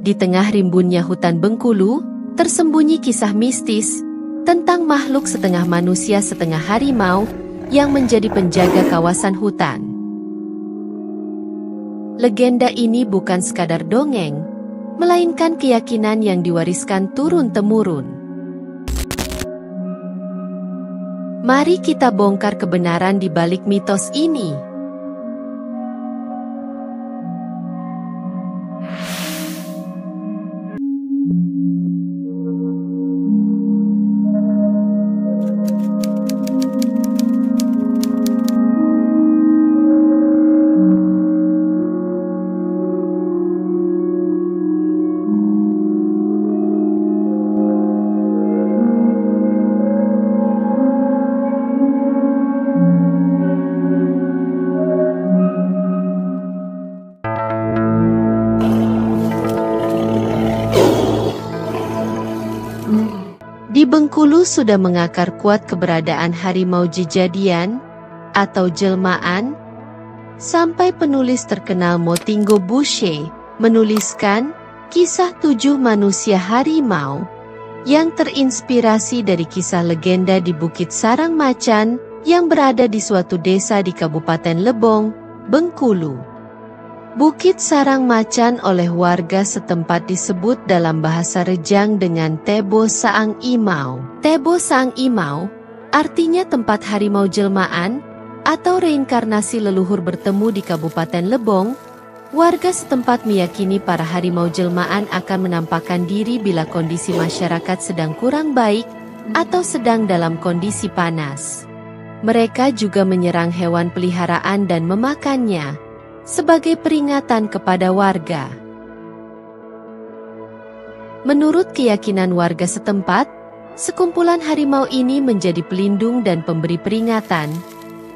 Di tengah rimbunnya hutan Bengkulu, tersembunyi kisah mistis tentang makhluk setengah manusia setengah harimau yang menjadi penjaga kawasan hutan. Legenda ini bukan sekadar dongeng, melainkan keyakinan yang diwariskan turun-temurun. Mari kita bongkar kebenaran di balik mitos ini. Di Bengkulu sudah mengakar kuat keberadaan harimau jejadian atau jelmaan, sampai penulis terkenal Motinggo Bushe menuliskan kisah 7 manusia harimau yang terinspirasi dari kisah legenda di Bukit Sarang Macan yang berada di suatu desa di Kabupaten Lebong, Bengkulu. Bukit Sarang Macan oleh warga setempat disebut dalam bahasa Rejang dengan Tebo Saang Imau. Tebo Saang Imau artinya tempat harimau jelmaan atau reinkarnasi leluhur bertemu di Kabupaten Lebong. Warga setempat meyakini para harimau jelmaan akan menampakkan diri bila kondisi masyarakat sedang kurang baik atau sedang dalam kondisi panas. Mereka juga menyerang hewan peliharaan dan memakannya sebagai peringatan kepada warga. Menurut keyakinan warga setempat, sekumpulan harimau ini menjadi pelindung dan pemberi peringatan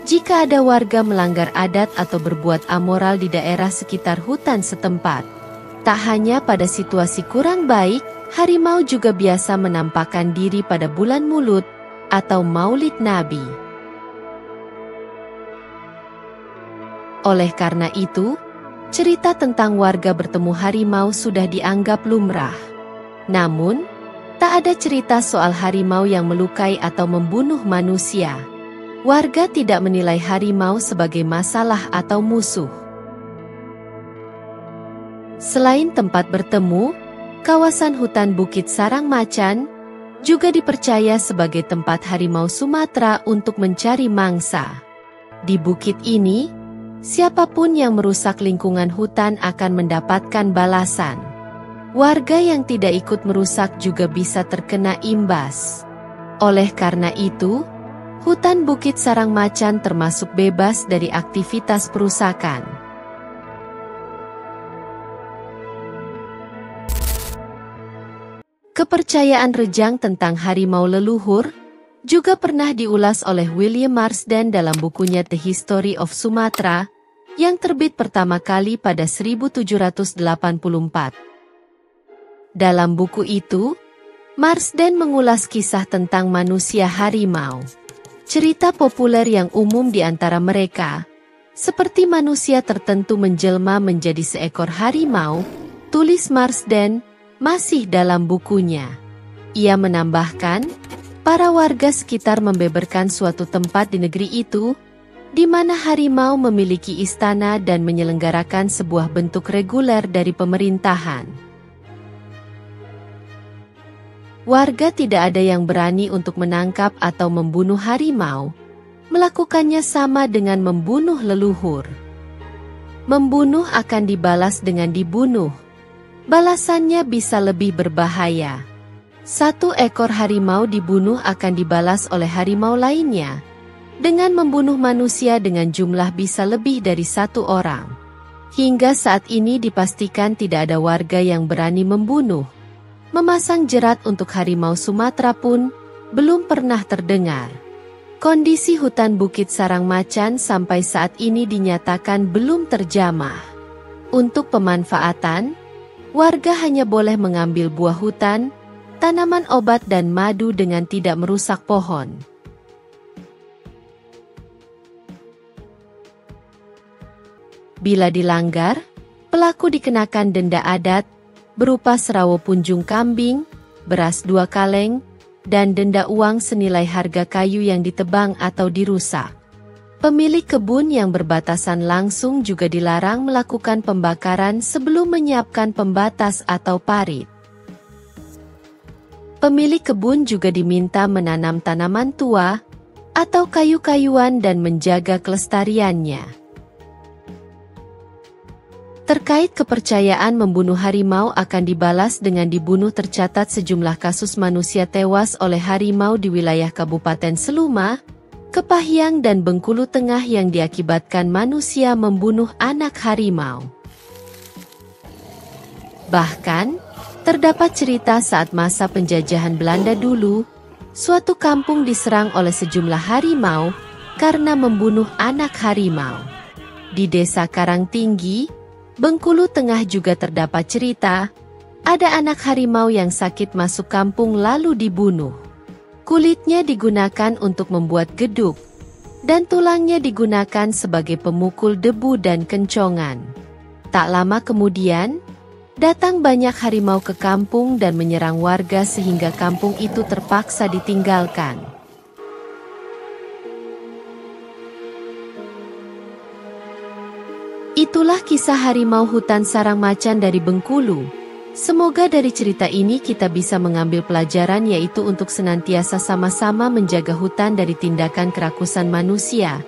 jika ada warga melanggar adat atau berbuat amoral di daerah sekitar hutan setempat. Tak hanya pada situasi kurang baik, harimau juga biasa menampakkan diri pada bulan Mulud atau Maulid Nabi. Oleh karena itu, cerita tentang warga bertemu harimau sudah dianggap lumrah. Namun, tak ada cerita soal harimau yang melukai atau membunuh manusia. Warga tidak menilai harimau sebagai masalah atau musuh. Selain tempat bertemu, kawasan hutan Bukit Sarang Macan juga dipercaya sebagai tempat harimau Sumatera untuk mencari mangsa. Di bukit ini, siapapun yang merusak lingkungan hutan akan mendapatkan balasan. Warga yang tidak ikut merusak juga bisa terkena imbas. Oleh karena itu, hutan Bukit Sarang Macan termasuk bebas dari aktivitas perusakan. Kepercayaan Rejang tentang harimau leluhur juga pernah diulas oleh William Marsden dalam bukunya The History of Sumatra, yang terbit pertama kali pada 1784. Dalam buku itu, Marsden mengulas kisah tentang manusia harimau. Cerita populer yang umum di antara mereka, seperti manusia tertentu menjelma menjadi seekor harimau, tulis Marsden, masih dalam bukunya. Ia menambahkan, para warga sekitar membeberkan suatu tempat di negeri itu, di mana harimau memiliki istana dan menyelenggarakan sebuah bentuk reguler dari pemerintahan. Warga tidak ada yang berani untuk menangkap atau membunuh harimau. Melakukannya sama dengan membunuh leluhur. Membunuh akan dibalas dengan dibunuh. Balasannya bisa lebih berbahaya. 1 ekor harimau dibunuh akan dibalas oleh harimau lainnya dengan membunuh manusia dengan jumlah bisa lebih dari 1 orang. Hingga saat ini dipastikan tidak ada warga yang berani membunuh. Memasang jerat untuk harimau Sumatera pun belum pernah terdengar. Kondisi hutan Bukit Sarang Macan sampai saat ini dinyatakan belum terjamah. Untuk pemanfaatan, warga hanya boleh mengambil buah hutan, tanaman obat dan madu dengan tidak merusak pohon. Bila dilanggar, pelaku dikenakan denda adat, berupa serawo punjung kambing, beras 2 kaleng, dan denda uang senilai harga kayu yang ditebang atau dirusak. Pemilik kebun yang berbatasan langsung juga dilarang melakukan pembakaran sebelum menyiapkan pembatas atau parit. Pemilik kebun juga diminta menanam tanaman tua atau kayu-kayuan dan menjaga kelestariannya. Terkait kepercayaan membunuh harimau akan dibalas dengan dibunuh, tercatat sejumlah kasus manusia tewas oleh harimau di wilayah Kabupaten Seluma, Kepahyang dan Bengkulu Tengah yang diakibatkan manusia membunuh anak harimau. Bahkan, terdapat cerita saat masa penjajahan Belanda dulu, suatu kampung diserang oleh sejumlah harimau karena membunuh anak harimau. Di Desa Karangtinggi, Bengkulu Tengah juga terdapat cerita, ada anak harimau yang sakit masuk kampung lalu dibunuh. Kulitnya digunakan untuk membuat geduk, dan tulangnya digunakan sebagai pemukul debu dan kencongan. Tak lama kemudian, datang banyak harimau ke kampung dan menyerang warga sehingga kampung itu terpaksa ditinggalkan. Itulah kisah harimau hutan sarang macan dari Bengkulu. Semoga dari cerita ini kita bisa mengambil pelajaran, yaitu untuk senantiasa sama-sama menjaga hutan dari tindakan kerakusan manusia.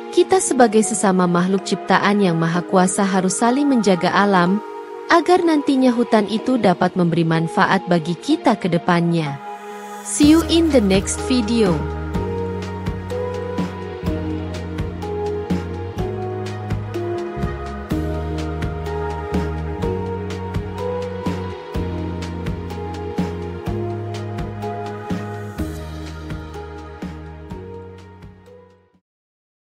Kita sebagai sesama makhluk ciptaan yang maha kuasa harus saling menjaga alam, agar nantinya hutan itu dapat memberi manfaat bagi kita ke depannya. See you in the next video.